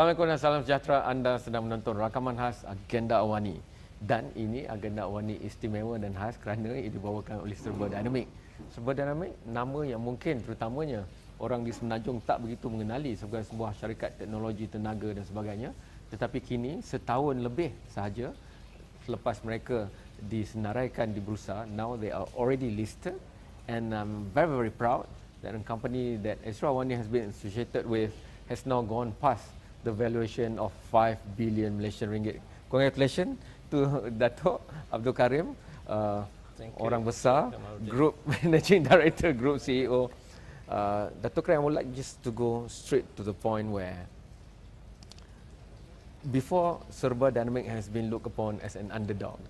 Assalamualaikum dan salam sejahtera. Anda sedang menonton rakaman khas Agenda Awani. Dan ini Agenda Awani istimewa dan khas kerana ia dibawakan oleh Serba Dinamik. Serba Dinamik, nama yang mungkin terutamanya orang di Semenanjung tak begitu mengenali sebagai sebuah syarikat teknologi tenaga dan sebagainya. Tetapi kini setahun lebih sahaja selepas mereka disenaraikan di bursa, now they are already listed, and I'm very, very proud that a company that Esra Awani has been associated with has now gone past the valuation of 5 billion Malaysian ringgit. Congratulations to Dato' Abdul Karim, orang besar, Group Managing Director, Group CEO. Dato' Karim, I would like just to go straight to the point where before Serba Dinamik has been looked upon as an underdog.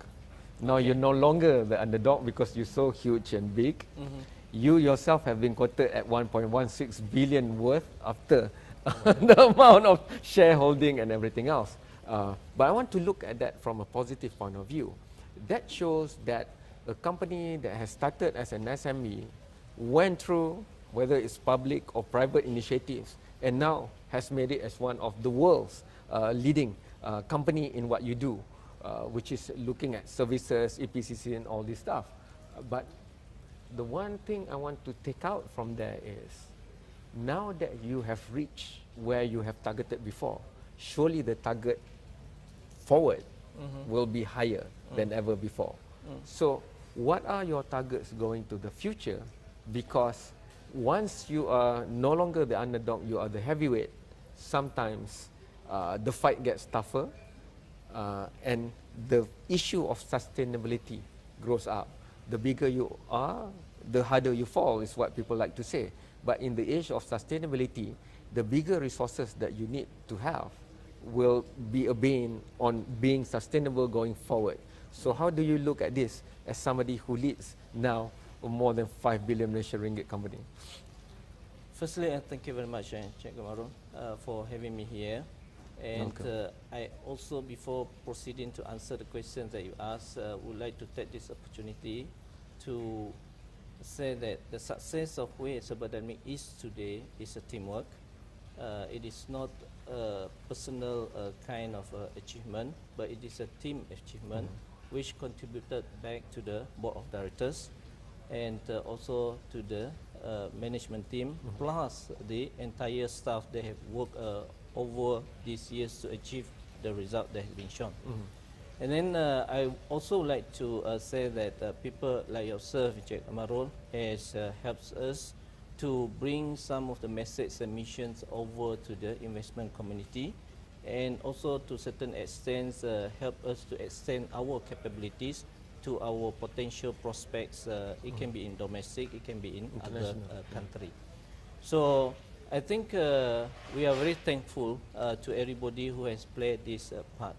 Now you're no longer the underdog because you're so huge and big. You yourself have been quoted at 1.16 billion worth after the amount of shareholding and everything else. But I want to look at that from a positive point of view. That shows that a company that has started as an SME went through, whether it's public or private initiatives, and now has made it as one of the world's leading company in what you do, which is looking at services, EPCC and all this stuff. But the one thing I want to take out from there is, now that you have reached where you have targeted before, surely the target forward will be higher than ever before. So what are your targets going to the future? Because once you are no longer the underdog, you are the heavyweight, sometimes the fight gets tougher, and the issue of sustainability grows up. The bigger you are, the harder you fall, is what people like to say. But in the age of sustainability, the bigger resources that you need to have will be a bane on being sustainable going forward. So how do you look at this as somebody who leads now a more than 5 billion Malaysian ringgit company? Firstly, thank you very much, Cik Gamarun, for having me here. And I also, before proceeding to answer the questions that you asked, would like to take this opportunity to say that the success of where Serba Dinamik is today is a teamwork. It is not a personal kind of achievement, but it is a team achievement which contributed back to the board of directors and also to the management team, plus the entire staff that have worked over these years to achieve the result that has been shown. And then I also like to say that people like yourself, Cik Amarul, has helps us to bring some of the message and missions over to the investment community, and also to certain extents help us to extend our capabilities to our potential prospects. It can be in domestic, it can be in other country. So I think we are very thankful to everybody who has played this part.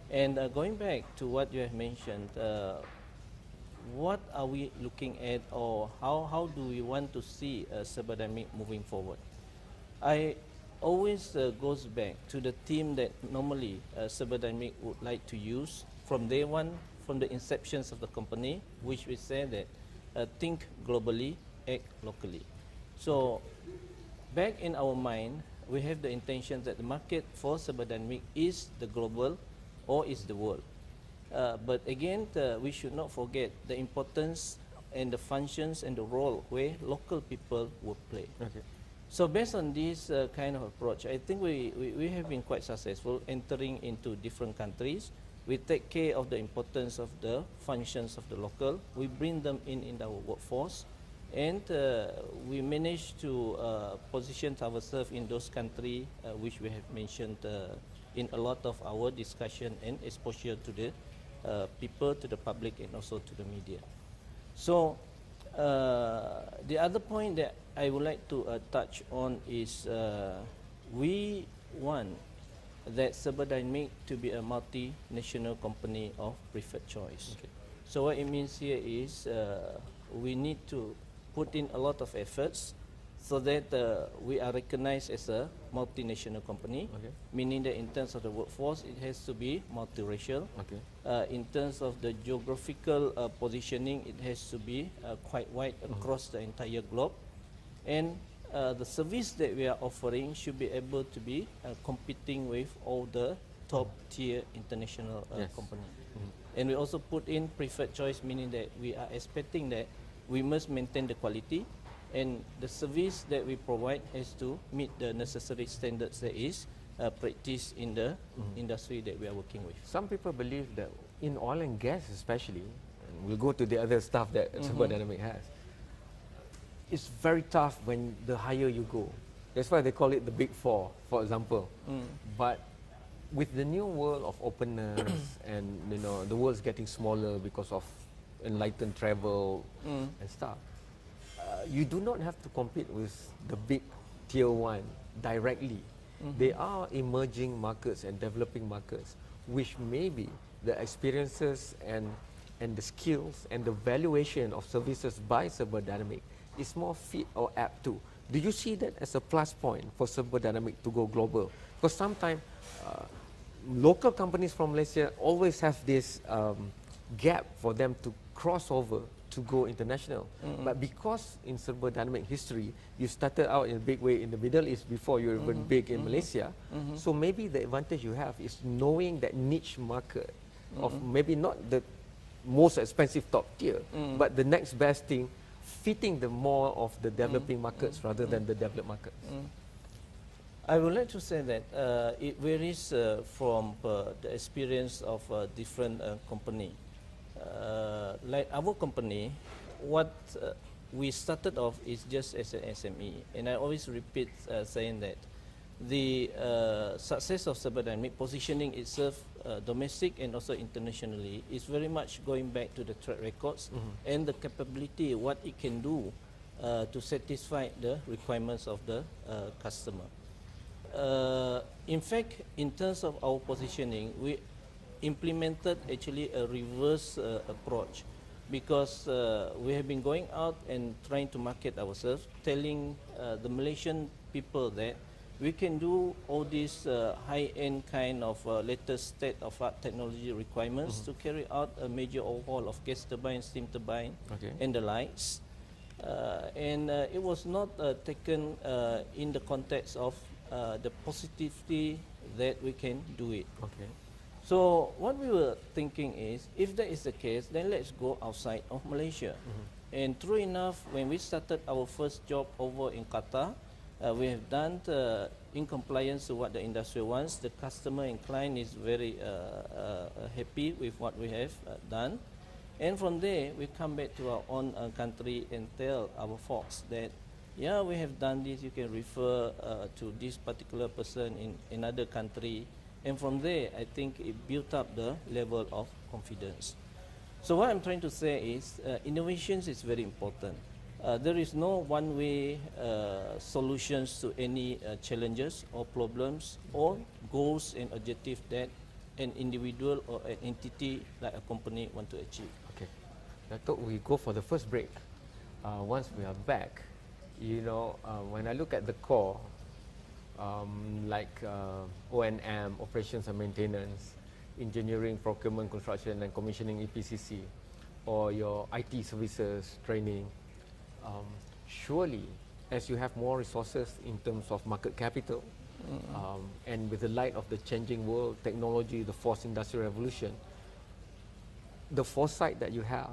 And going back to what you have mentioned, what are we looking at, or how do we want to see Serba Dinamik moving forward? I always goes back to the theme that normally Serba Dinamik would like to use from day one, from the inceptions of the company, which we say that think globally, act locally. So back in our mind, we have the intention that the market for Serba Dinamik is the global or is the world. But again, we should not forget the importance and the functions and the role where local people will play. So based on this kind of approach, I think we have been quite successful entering into different countries. We take care of the importance of the functions of the local. We bring them in our workforce, and we manage to position ourselves in those countries which we have mentioned in a lot of our discussion and exposure to the people, to the public, and also to the media. So the other point that I would like to touch on is we want that Serba Dinamik to be a multinational company of preferred choice. So what it means here is we need to put in a lot of efforts so that we are recognized as a multinational company, meaning that in terms of the workforce, it has to be multiracial. In terms of the geographical positioning, it has to be quite wide across the entire globe. And the service that we are offering should be able to be competing with all the top tier international companies. And we also put in preferred choice, meaning that we are expecting that we must maintain the quality, and the service that we provide has to meet the necessary standards that is practiced in the industry that we are working with. Some people believe that in oil and gas especially, and we'll go to the other stuff that Serba Dinamik has, it's very tough when the higher you go. That's why they call it the big four, for example. But with the new world of openness and the world's getting smaller because of enlightened travel and stuff, you do not have to compete with the big tier one directly. They are emerging markets and developing markets, which maybe the experiences and the skills and the valuation of services by Serba Dinamik is more fit or apt to. Do you see that as a plus point for Serba Dinamik to go global? Because sometimes local companies from Malaysia always have this gap for them to cross over to go international. But because in Serba Dinamik history, you started out in a big way in the Middle East before you were even big in Malaysia. So maybe the advantage you have is knowing that niche market of maybe not the most expensive top tier, but the next best thing, fitting the more of the developing markets rather than the developed markets. I would like to say that it varies from the experience of different company. Like our company, what we started off is just as an SME, and I always repeat saying that the success of Serba Dinamik positioning itself domestic and also internationally is very much going back to the track records and the capability, what it can do to satisfy the requirements of the customer. In fact, in terms of our positioning, we implemented actually a reverse approach, because we have been going out and trying to market ourselves, telling the Malaysian people that we can do all these high-end kind of latest state-of-art technology requirements to carry out a major overhaul of gas turbine, steam turbine, and the likes. And it was not taken in the context of the positivity that we can do it. So what we were thinking is, if that is the case, then let's go outside of Malaysia. And true enough, when we started our first job over in Qatar, we have done in compliance to what the industry wants. The customer and client is very happy with what we have done. And from there, we come back to our own country and tell our folks that, yeah, we have done this, you can refer to this particular person in another country. And from there, I think it built up the level of confidence. So what I'm trying to say is, innovations is very important. There is no one-way solutions to any challenges or problems or goals and objectives that an individual or an entity like a company want to achieve. Okay, I thought we go for the first break. Once we are back, when I look at the core, like O&M, operations and maintenance, engineering, procurement, construction and commissioning, EPCC, or your IT services, training, surely as you have more resources in terms of market capital, and with the light of the changing world, technology, the fourth industrial revolution, the foresight that you have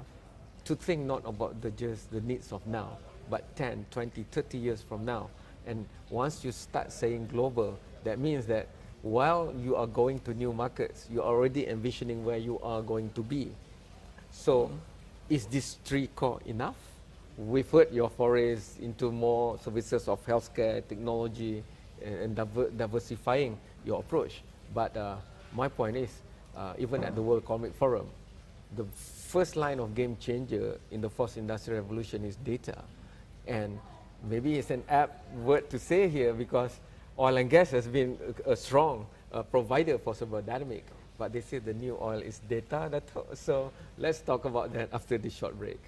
to think not about just the needs of now, but 10, 20, 30 years from now. And once you start saying global, that means that while you are going to new markets, you're already envisioning where you are going to be. So is this three core enough? We've heard your forays into more services of healthcare, technology, and diversifying your approach. But my point is, even at the World Economic Forum, the first line of game changer in the fourth industrial revolution is data. And maybe it's an apt word to say here, because oil and gas has been a strong provider for Serba Dinamik. But they say the new oil is data. So let's talk about that after this short break.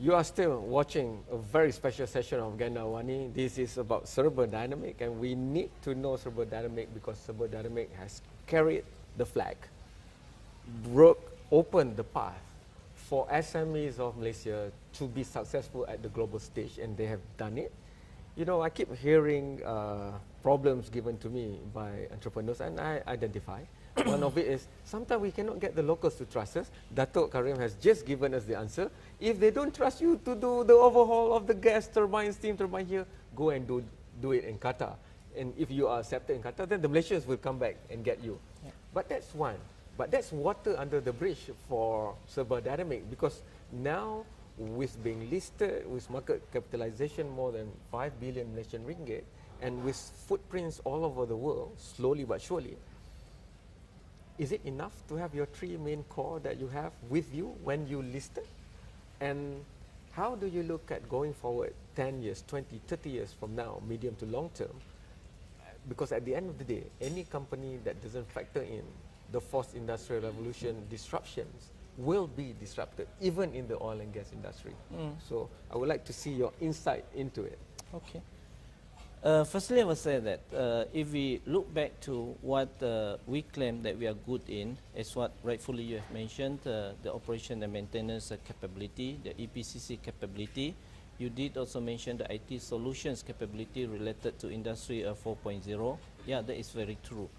You are still watching a very special session of Gandawani. This is about Serba Dinamik, and we need to know Serba Dinamik because Serba Dinamik has carried the flag, opened the path for SMEs of Malaysia to be successful at the global stage, and they have done it. You know, I keep hearing problems given to me by entrepreneurs, and I identify. One of it is, sometimes we cannot get the locals to trust us. Datuk Karim has just given us the answer. If they don't trust you to do the overhaul of the gas turbine, steam turbine here, go and do it in Qatar. And if you are accepted in Qatar, then the Malaysians will come back and get you. Yeah. But that's one. But that's water under the bridge for Serba Dinamik, because now with being listed, with market capitalization more than 5 billion Malaysian ringgit, and with footprints all over the world, slowly but surely, is it enough to have your three main core that you have with you when you listed? And how do you look at going forward 10 years, 20, 30 years from now, medium to long term? Because at the end of the day, any company that doesn't factor in the fourth industrial revolution disruptions will be disrupted, even in the oil and gas industry. So I would like to see your insight into it. Okay. Firstly, I would say that if we look back to what we claim that we are good in, as what rightfully you have mentioned, the operation and maintenance capability, the EPCC capability. You did also mention the IT solutions capability related to Industry 4.0. Yeah, that is very true.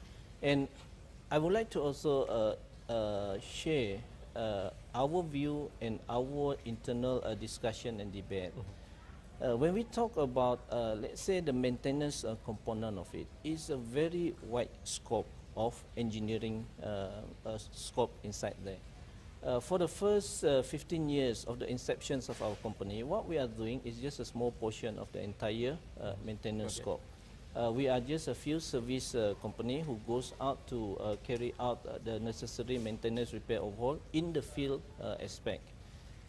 And I would like to also share our view and our internal discussion and debate. When we talk about, let's say, the maintenance component of it, it's a very wide scope of engineering scope inside there. For the first 15 years of the inceptions of our company, what we are doing is just a small portion of the entire maintenance scope. We are just a field service company who goes out to carry out the necessary maintenance, repair, overhaul in the field aspect.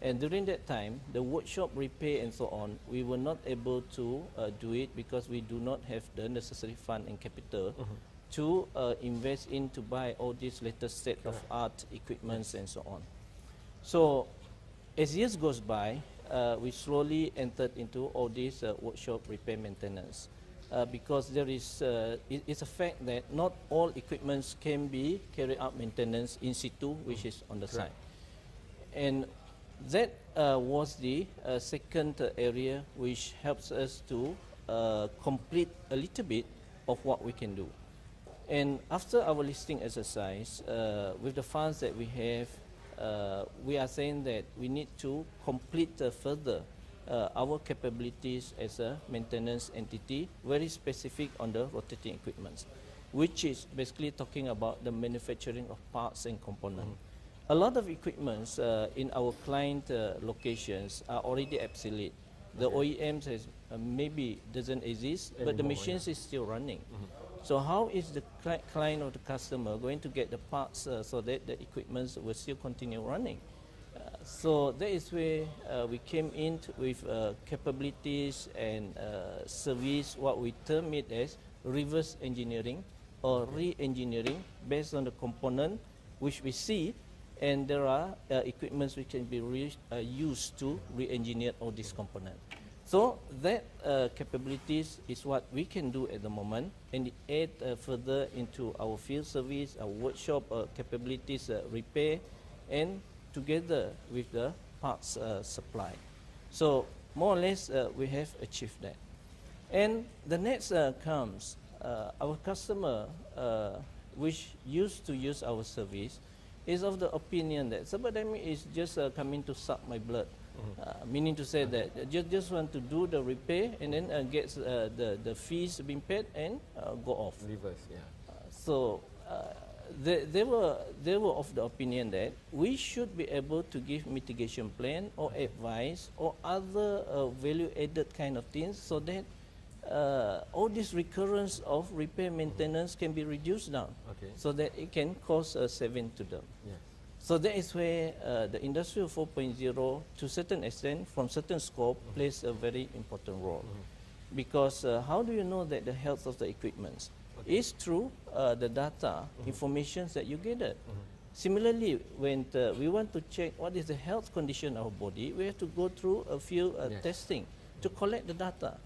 And during that time, the workshop repair and so on, we were not able to do it because we do not have the necessary fund and capital to invest in to buy all these latest state of art equipments and so on. So as years goes by, we slowly entered into all these workshop repair maintenance. Because there is, it's a fact that not all equipments can be carried out maintenance in situ, which is on the site. And that was the second area which helps us to complete a little bit of what we can do. And after our listing exercise, with the funds that we have, we are saying that we need to complete further our capabilities as a maintenance entity, very specific on the rotating equipments, which is basically talking about the manufacturing of parts and components. A lot of equipments in our client locations are already obsolete. The OEMs has, maybe doesn't exist, but the machines is still running. So how is the client or the customer going to get the parts so that the equipments will still continue running? So that is where we came in with capabilities and service, what we term it as reverse engineering or re-engineering based on the component which we see, and there are equipments which can be used to re-engineer all these components. So that capabilities is what we can do at the moment, and it add further into our field service, our workshop capabilities, repair, and together with the parts supply. So more or less we have achieved that. And the next comes our customer which used to use our service is of the opinion that Serba Dinamik is just coming to suck my blood. Meaning to say that just want to do the repair and then get the fees being paid and go off. Reverse, yeah. So they were of the opinion that we should be able to give mitigation plan or advice or other value-added kind of things so that all this recurrence of repair maintenance can be reduced down, so that it can cause a saving to them. Yes. So that is where the Industry 4.0, to a certain extent, from certain scope, plays a very important role. Because how do you know that the health of the equipment is through the data, information that you gathered? Similarly, when we want to check what is the health condition of our body, we have to go through a few testing to collect the data.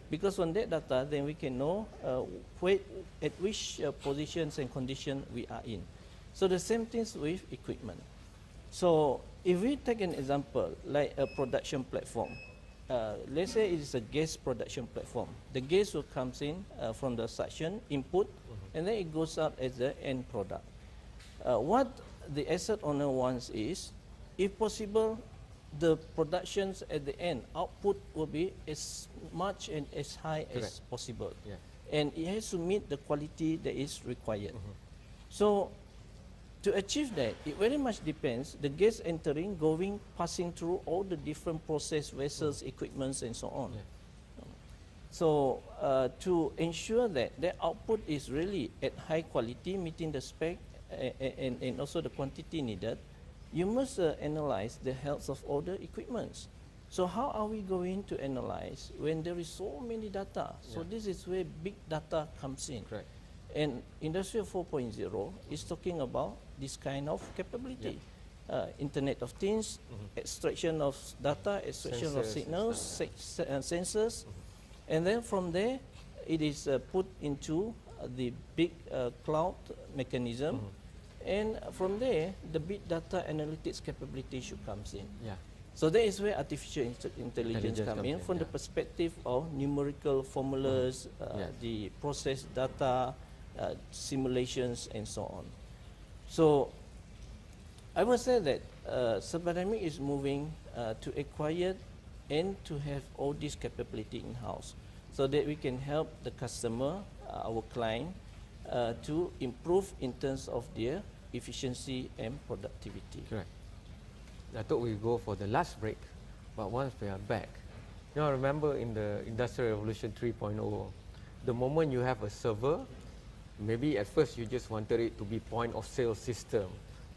Because on that data, then we can know at which positions and condition we are in. So the same things with equipment. So if we take an example like a production platform, let's say it is a gas production platform. The gas will comes in from the suction input, and then it goes out as the end product. What the asset owner wants is, if possible, the productions at the end output will be as much and as high as possible, and it has to meet the quality that is required. So to achieve that, it very much depends the gas entering, going, passing through all the different process vessels, equipments, and so on. So to ensure that the output is really at high quality, meeting the spec and also the quantity needed, you must analyze the health of all the equipments. So how are we going to analyze when there is so many data? So this is where big data comes in. Correct. And Industry 4.0 is talking about this kind of capability. Internet of Things, extraction of data, extraction of signals, sensors, and then from there it is put into the big cloud mechanism, and from there the big data analytics capability should comes in. So that is where artificial intelligence come in from the perspective of numerical formulas, the process data, simulations, and so on. So I would say that Serba Dinamik is moving to acquire and to have all this capability in-house, so that we can help the customer, our client, to improve in terms of their efficiency and productivity. Correct. I thought we go for the last break, but once we are back, you know, remember in the Industrial Revolution 3.0, the moment you have a server, maybe at first you just wanted it to be point of sale system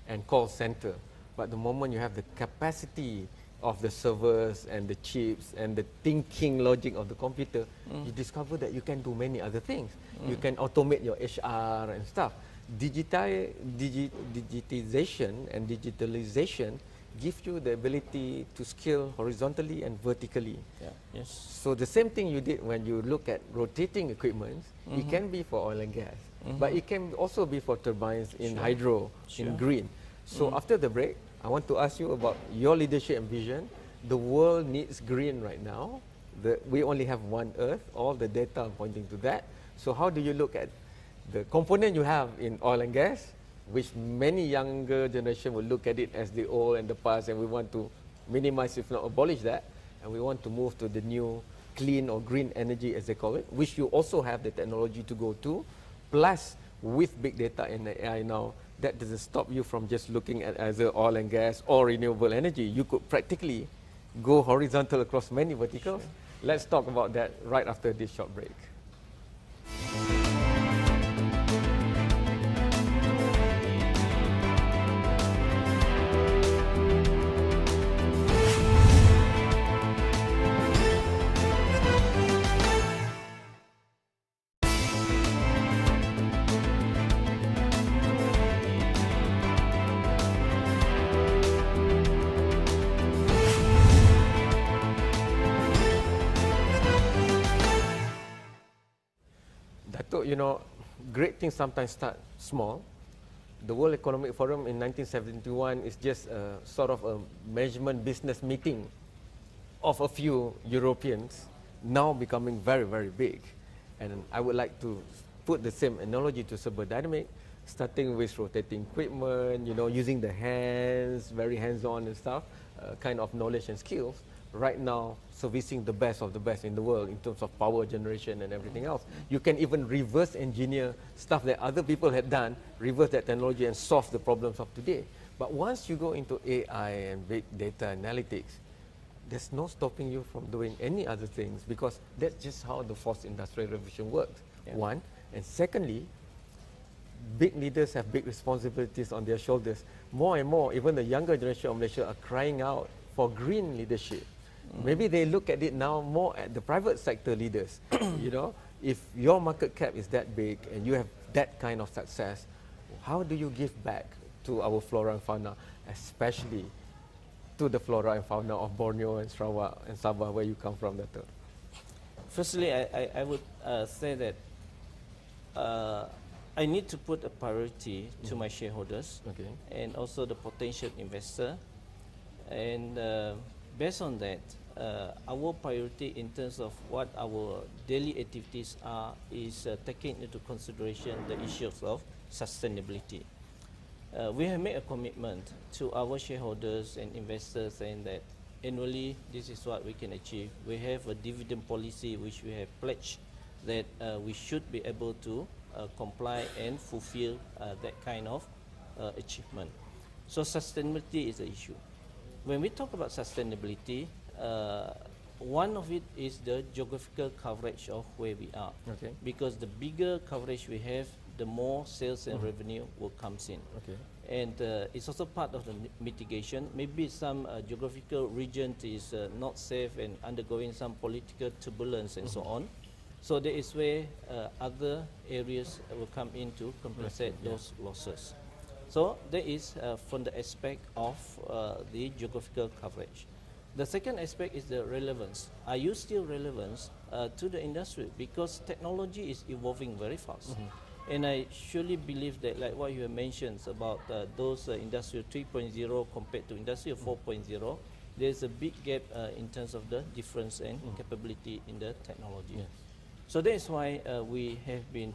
and call center, but the moment you have the capacity of the servers and the chips and the thinking logic of the computer, you discover that you can do many other things. You can automate your HR and stuff. Digitization and digitalization give you the ability to scale horizontally and vertically. So the same thing you did when you look at rotating equipment, it can be for oil and gas, but it can also be for turbines in hydro, in green. So after the break, I want to ask you about your leadership and vision. The world needs green right now. We only have one Earth. All the data are pointing to that. So how do you look at the component you have in oil and gas, which many younger generation will look at it as the old and the past, and we want to minimize, if not abolish that, and we want to move to the new clean or green energy, as they call it, which you also have the technology to go to, plus with big data and AI now, that doesn't stop you from just looking at either oil and gas or renewable energy. You could practically go horizontal across many verticals. Let's talk about that right after this short break. You know, great things sometimes start small. The World Economic Forum in 1971 is just a sort of a management business meeting of a few Europeans, now becoming very, very big. And I would like to put the same analogy to Serba Dinamik, starting with rotating equipment, you know, using the hands, very hands-on and stuff, kind of knowledge and skills. Right now, servicing the best of the best in the world in terms of power generation and everything else. You can even reverse engineer stuff that other people had done, reverse that technology and solve the problems of today. But once you go into AI and big data analytics, there's no stopping you from doing any other things, because that's just how the fourth industrial revolution works. One, and secondly, big leaders have big responsibilities on their shoulders. More and more, even the younger generation of Malaysia are crying out for green leadership. Maybe they look at it now more at the private sector leaders. You know, if your market cap is that big and you have that kind of success, how do you give back to our flora and fauna, especially to the flora and fauna of Borneo and Sarawak and Sabah, where you come from, Dato'? Firstly, I would say that I need to put a priority to my shareholders and also the potential investor. And based on that, our priority in terms of what our daily activities are is taking into consideration the issues of sustainability. We have made a commitment to our shareholders and investors saying that annually this is what we can achieve. We have a dividend policy which we have pledged that we should be able to comply and fulfill that kind of achievement. So sustainability is the issue. When we talk about sustainability, one of it is the geographical coverage of where we are. Because the bigger coverage we have, the more sales and revenue will comes in. And it's also part of the mitigation. Maybe some geographical region is not safe and undergoing some political turbulence and so on. So there is where other areas will come in to compensate those losses. So that is from the aspect of the geographical coverage. The second aspect is the relevance. Are you still relevant to the industry? Because technology is evolving very fast. And I surely believe that, like what you have mentioned about those Industry 3.0 compared to Industry 4.0, there's a big gap in terms of the difference and capability in the technology. So that is why we have been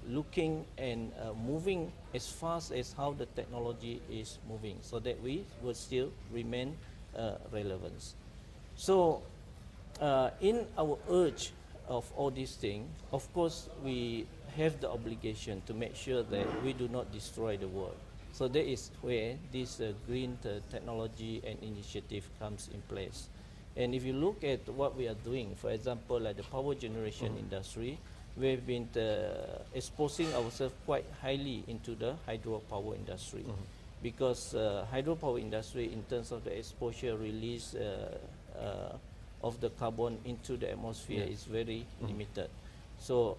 looking and moving as fast as how the technology is moving, so that we will still remain relevant. So in our urge of all these things, of course, we have the obligation to make sure that we do not destroy the world. So that is where this green technology and initiative comes in place. And if you look at what we are doing, for example, like the power generation industry, we've been exposing ourselves quite highly into the hydropower industry. Because hydropower industry, in terms of the exposure release of the carbon into the atmosphere, is very limited. So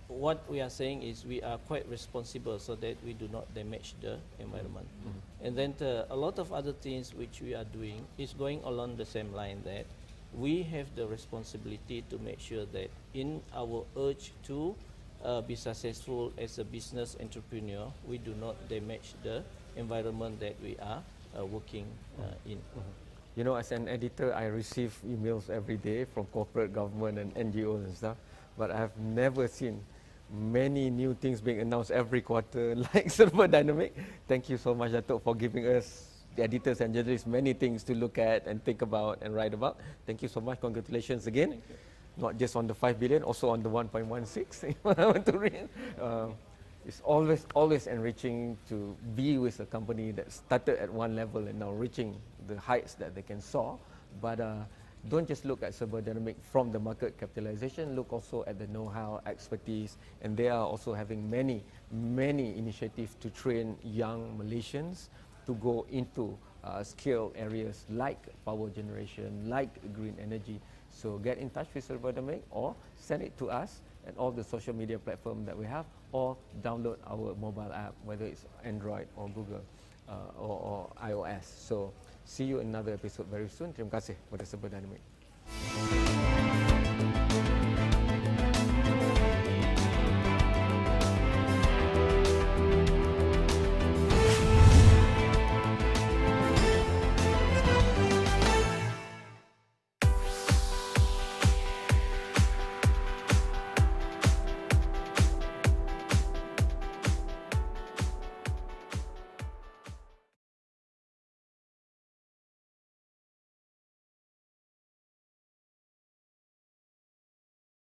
what we are saying is we are quite responsible so that we do not damage the environment. And then a lot of other things which we are doing is going along the same line, that we have the responsibility to make sure that in our urge to be successful as a business entrepreneur, we do not damage the environment that we are working in. You know, as an editor, I receive emails every day from corporate, government and NGOs and stuff, but I have never seen many new things being announced every quarter like Serba Dinamik. Thank you so much, Dato', for giving us, the editors and journalists, many things to look at and think about and write about. Thank you so much. Congratulations again. Not just on the 5 billion, also on the 1.16. I want to read. It's always enriching to be with a company that started at one level and now reaching the heights that they can soar. But don't just look at Serba Dinamik from the market capitalization, look also at the know-how, expertise, and they are also having many initiatives to train young Malaysians to go into skill areas like power generation, like green energy. So get in touch with Serba Dinamik or send it to us at all the social media platforms that we have, or download our mobile app, whether it's Android or Google or iOS. So see you in another episode very soon. Terima kasih kepada Serba Dinamik.